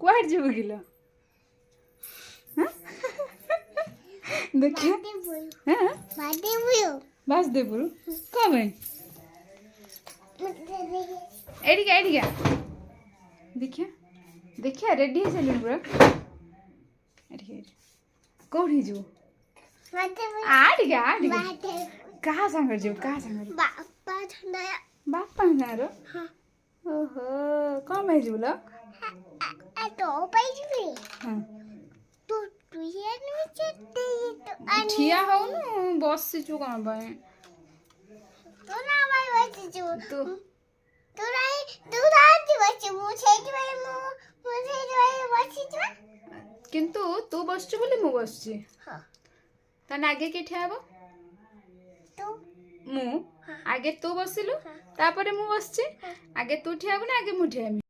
କୁଆଡ଼େ ଯିବୁ କିଲୋ? ଦେଖିଆ ବାସୁଦେବପୁର କ'ଣ ପାଇଁ? ଏଠିକା ଏଠିକା ଦେଖିଆ ଦେଖିଆ ରେଡ଼ି ହେଇସାରିଲୁଣି ପୁରା? ଏଠିକା ଏଠି କେଉଁଠି ଯିବୁ? କାହା ସାଙ୍ଗରେ ଯିବୁ? କାହା ସାଙ୍ଗରେ? ବାପା ସାଙ୍ଗର? ଓହୋ କ'ଣ ପାଇଁ ଯିବୁ ଲୋ? ଠିଆ ହଉନୁ ବସିଛୁ କ'ଣ ପାଇଁ? କିନ୍ତୁ ତୁ ବସିଛୁ ବୋଲି ମୁଁ ବସିଛି। ତାହେଲେ ଆଗେ କିଏ ଠିଆ ହବ? ମୁଁ। ଆଗେ ତୁ ବସିଲୁ ତାପରେ ମୁଁ ବସିଛି। ଆଗେ ତୁ ଠିଆ ହବୁ ନା ଆଗେ ମୁଁ ଠିଆ ହେବି?